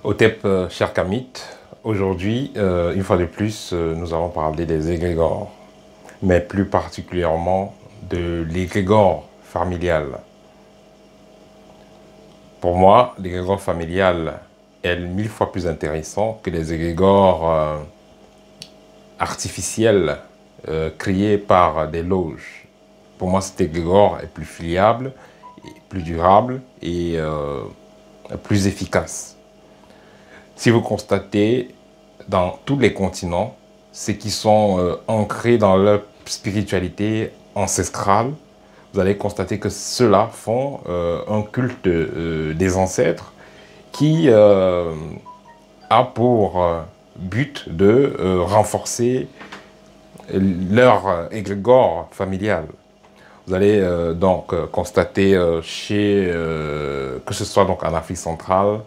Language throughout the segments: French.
Otep, cher Kamit, aujourd'hui, une fois de plus, nous allons parler des égrégores, mais plus particulièrement de l'égrégore familial. Pour moi, l'égrégore familial est mille fois plus intéressant que les égrégores artificiels créés par des loges. Pour moi, cet égrégore est plus fiable, plus durable et plus efficace. Si vous constatez dans tous les continents, ceux qui sont ancrés dans leur spiritualité ancestrale, vous allez constater que ceux-là font un culte des ancêtres qui a pour but de renforcer leur égrégore familial. Vous allez constater que ce soit donc en Afrique centrale,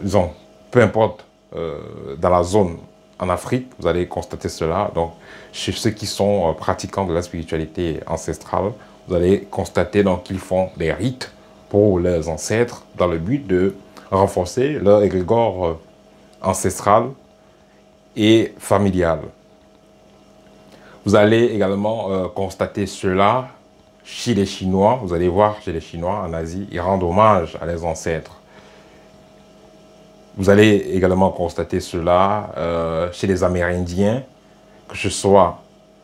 disons, peu importe dans la zone en Afrique, vous allez constater cela. Donc, chez ceux qui sont pratiquants de la spiritualité ancestrale, vous allez constater qu'ils font des rites pour leurs ancêtres dans le but de renforcer leur égrégore ancestral et familial. Vous allez également constater cela chez les Chinois. Vous allez voir chez les Chinois en Asie, ils rendent hommage à leurs ancêtres. Vous allez également constater cela chez les Amérindiens, que ce soit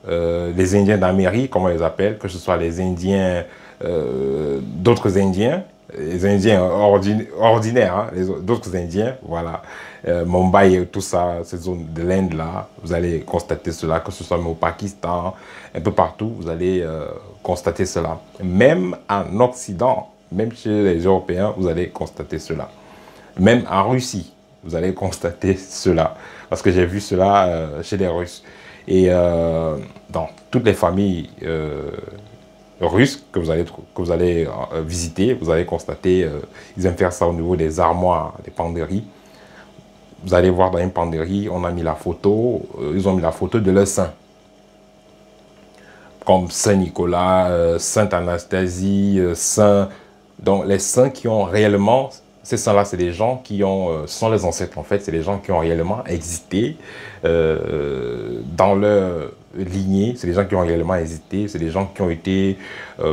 les Indiens d'Amérique, comme on les appelle, que ce soit les Indiens, d'autres Indiens, les Indiens ordinaires, hein, d'autres Indiens, voilà, Mumbai et tout ça, cette zone de l'Inde là, vous allez constater cela, que ce soit au Pakistan, un peu partout, vous allez constater cela. Même en Occident, même chez les Européens, vous allez constater cela. Même en Russie, vous allez constater cela. Parce que j'ai vu cela chez les Russes. Et dans toutes les familles russes que vous allez visiter, vous allez constater, ils aiment faire ça au niveau des armoires, des penderies. Vous allez voir dans une penderie, on a mis la photo, ils ont mis la photo de leur saint. Comme Saint Nicolas, Sainte Anastasie, Saint... Donc les saints qui ont réellement... Ces saints-là, c'est des gens qui sont les ancêtres en fait, c'est des gens qui ont réellement existé dans leur lignée, c'est des gens qui ont réellement existé, c'est des gens qui ont été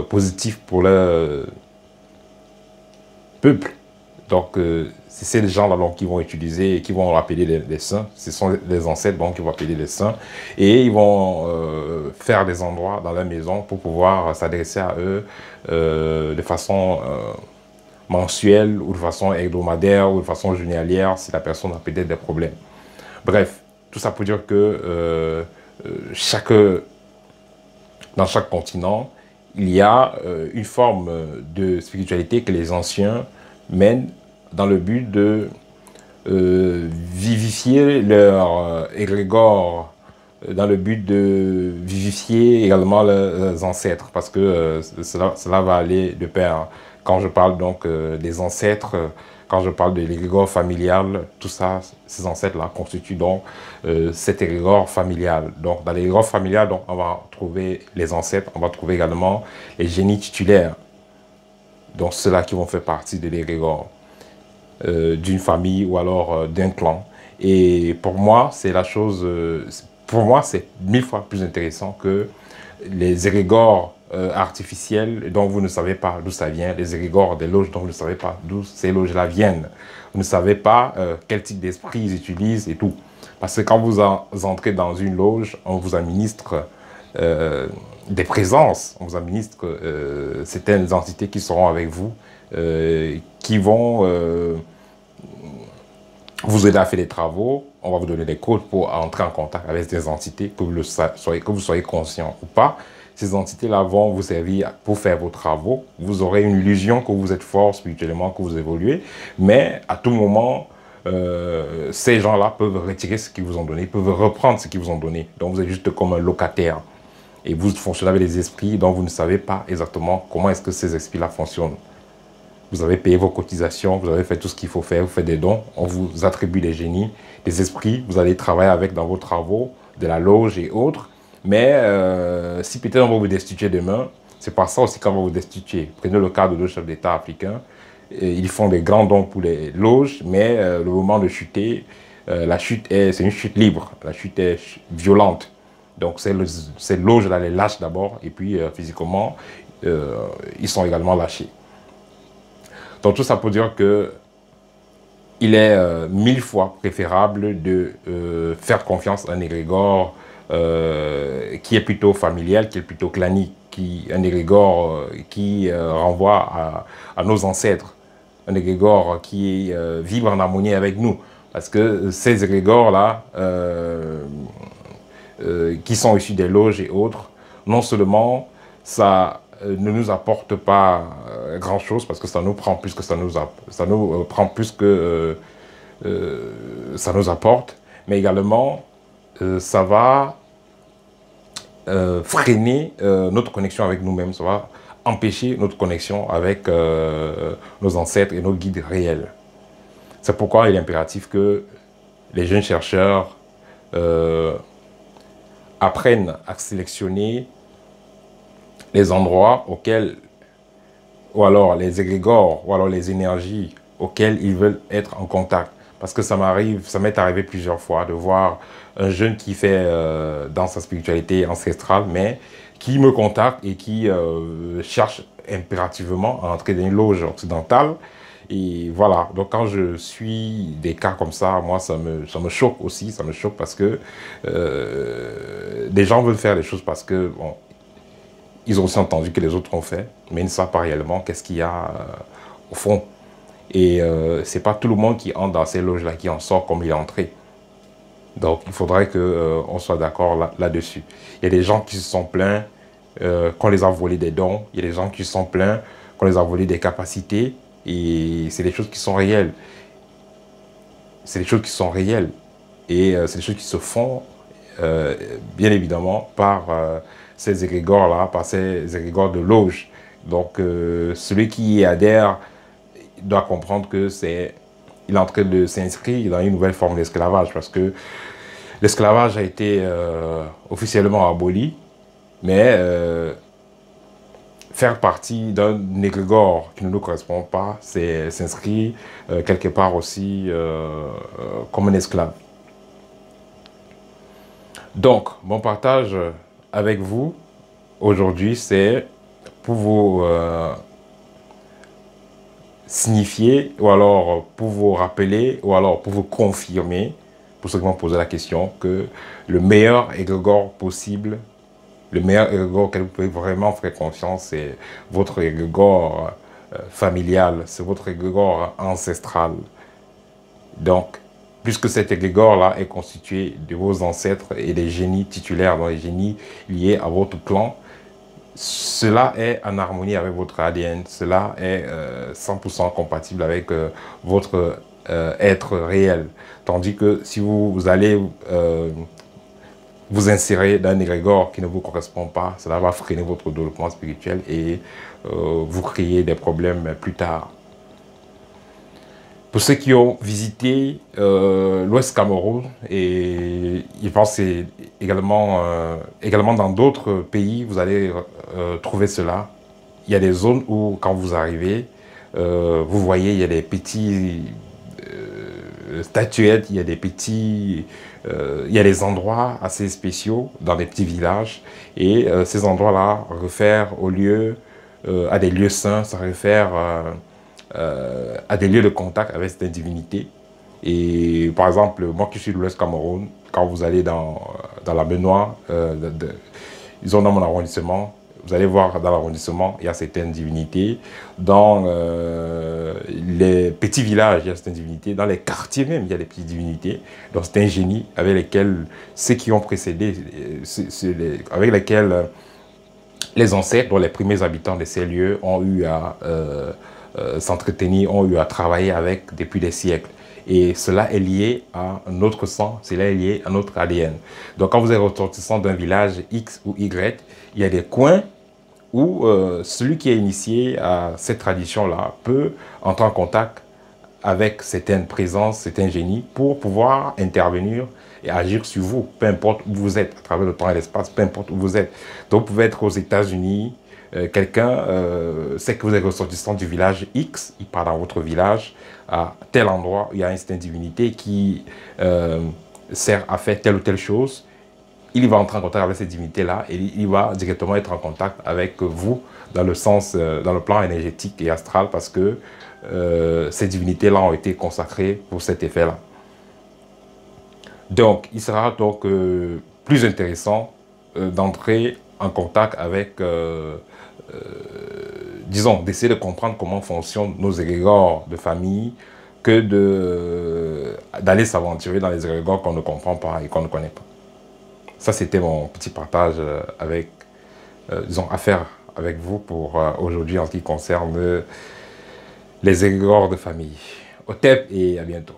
positifs pour leur peuple. Donc, c'est ces gens-là qui vont utiliser et qui vont appeler les saints. Ce sont les ancêtres qui vont appeler les saints. Et ils vont faire des endroits dans leur maison pour pouvoir s'adresser à eux de façon mensuelle ou de façon hebdomadaire ou de façon journalière si la personne a peut-être des problèmes. Bref, tout ça pour dire que dans chaque continent, il y a une forme de spiritualité que les anciens mènent dans le but de vivifier leur égrégore, dans le but de vivifier également leurs ancêtres, parce que cela va aller de pair. Quand je parle donc des ancêtres, quand je parle de l'égrégore familial, tout ça, ces ancêtres-là constituent donc cet égrégore familial. Donc dans l'égrégore familial, donc, on va trouver les ancêtres, on va trouver également les génies titulaires. Donc ceux-là qui vont faire partie de l'égrégore d'une famille ou alors d'un clan. Et pour moi, c'est la chose... pour moi, c'est mille fois plus intéressant que les égrégores artificiels dont vous ne savez pas d'où ça vient, les égrégores des loges dont vous ne savez pas d'où ces loges-là viennent. Vous ne savez pas quel type d'esprit ils utilisent et tout. Parce que quand vous entrez dans une loge, on vous administre des présences, on vous administre certaines entités qui seront avec vous, qui vont vous aider à faire des travaux. On va vous donner des codes pour entrer en contact avec des entités, que vous soyez conscient ou pas. Ces entités-là vont vous servir pour faire vos travaux. Vous aurez une illusion que vous êtes fort spirituellement, que vous évoluez. Mais à tout moment, ces gens-là peuvent retirer ce qu'ils vous ont donné, ils peuvent reprendre ce qu'ils vous ont donné. Donc vous êtes juste comme un locataire. Et vous fonctionnez avec des esprits dont vous ne savez pas exactement comment est-ce que ces esprits-là fonctionnent. Vous avez payé vos cotisations, vous avez fait tout ce qu'il faut faire, vous faites des dons, on vous attribue des génies, des esprits, vous allez travailler avec dans vos travaux, de la loge et autres. Mais si peut-être on va vous destituer demain, c'est pas ça aussi qu'on va vous destituer. Prenez le cas de deux chefs d'État africains. ils font des grands dons pour les loges, mais le moment de chuter, c'est une chute libre, la chute est violente. Donc ces loges-là les lâchent d'abord, et puis physiquement, ils sont également lâchés. Donc tout ça pour dire que il est 1000 fois préférable de faire confiance à un égrégore qui est plutôt familial, qui est plutôt clanique, un égrégore qui renvoie à nos ancêtres, un égrégore qui vibre en harmonie avec nous. Parce que ces égrégores-là, qui sont issus des loges et autres, non seulement ça ne nous apporte pas grand-chose, parce que ça nous prend plus que ça nous prend plus que ça nous apporte, mais également ça va freiner notre connexion avec nous-mêmes, ça va empêcher notre connexion avec nos ancêtres et nos guides réels. C'est pourquoi il est impératif que les jeunes chercheurs apprennent à sélectionner les endroits auxquels, ou alors les égrégores, ou alors les énergies auxquelles ils veulent être en contact. Parce que ça m'est arrivé plusieurs fois de voir un jeune qui fait dans sa spiritualité ancestrale, mais qui me contacte et qui cherche impérativement à entrer dans une loge occidentale. Et voilà, donc quand je suis des cas comme ça, moi ça me choque aussi, ça me choque parce que des gens veulent faire les choses parce que, bon, ils ont aussi entendu que les autres ont fait, mais ils ne savent pas réellement qu'est-ce qu'il y a au fond. Et c'est pas tout le monde qui entre dans ces loges-là qui en sort comme il est entré. Donc il faudrait qu'on soit d'accord là-dessus. Il y a des gens qui se sont plaints qu'on les a volés des dons, il y a des gens qui se sont plaints qu'on les a volés des capacités, et c'est des choses qui sont réelles. C'est des choses qui sont réelles. Et c'est des choses qui se font, bien évidemment, par ces égrégores-là, par ces égrégores de loge. Donc celui qui y adhère doit comprendre que il est en train de s'inscrire dans une nouvelle forme d'esclavage, parce que l'esclavage a été officiellement aboli, mais faire partie d'un égrégore qui ne nous correspond pas, c'est s'inscrire quelque part aussi comme un esclave. Donc, mon partage avec vous aujourd'hui, c'est pour vous signifier, ou alors pour vous rappeler, ou alors pour vous confirmer, pour ceux qui m'ont posé la question, que le meilleur égrégore possible, le meilleur égrégore auquel vous pouvez vraiment faire confiance, c'est votre égrégore familial, c'est votre égrégore ancestral. Donc, puisque cet égrégore-là est constitué de vos ancêtres et des génies titulaires, donc les génies liés à votre clan, cela est en harmonie avec votre ADN, cela est 100% compatible avec votre être réel. Tandis que si vous allez vous insérer dans un égrégore qui ne vous correspond pas, cela va freiner votre développement spirituel et vous créer des problèmes plus tard. Pour ceux qui ont visité l'Ouest Cameroun, et je pense que également dans d'autres pays, vous allez trouver cela. Il y a des zones où, quand vous arrivez, vous voyez, il y a des petits statuettes, il y a il y a des endroits assez spéciaux dans des petits villages. Et ces endroits-là réfèrent à des lieux saints, ça réfère à des lieux de contact avec cette divinité. Et par exemple, moi qui suis de l'Ouest Cameroun, quand vous allez dans la Benoît, ils ont dans mon arrondissement, vous allez voir dans l'arrondissement, il y a certaines divinités. Dans les petits villages, il y a certaines divinités. Dans les quartiers même, il y a des petites divinités. Donc c'est un génie avec lesquels ceux qui ont précédé, avec lesquels les ancêtres, dont les premiers habitants de ces lieux, ont eu à s'entretenir, ont eu à travailler avec depuis des siècles. Et cela est lié à notre sang, cela est lié à notre ADN. Donc quand vous êtes ressortissant d'un village X ou Y, il y a des coins où celui qui est initié à cette tradition-là peut entrer en contact avec certaines présences, certains génies, pour pouvoir intervenir et agir sur vous, peu importe où vous êtes, à travers le temps et l'espace, peu importe où vous êtes. Donc vous pouvez être aux États-Unis, quelqu'un sait que vous êtes ressortissant du village X, il part dans votre village, à tel endroit, il y a une divinité qui sert à faire telle ou telle chose, il va entrer en contact avec cette divinité-là et il va directement être en contact avec vous dans le sens, dans le plan énergétique et astral parce que ces divinités-là ont été consacrées pour cet effet-là. Donc, il sera donc plus intéressant d'entrer en contact avec, disons, d'essayer de comprendre comment fonctionnent nos égrégores de famille que d'aller s'aventurer dans les égrégores qu'on ne comprend pas et qu'on ne connaît pas. Ça, c'était mon petit partage avec, disons, à faire avec vous pour aujourd'hui en ce qui concerne les égrégores de famille. Au TEP et à bientôt.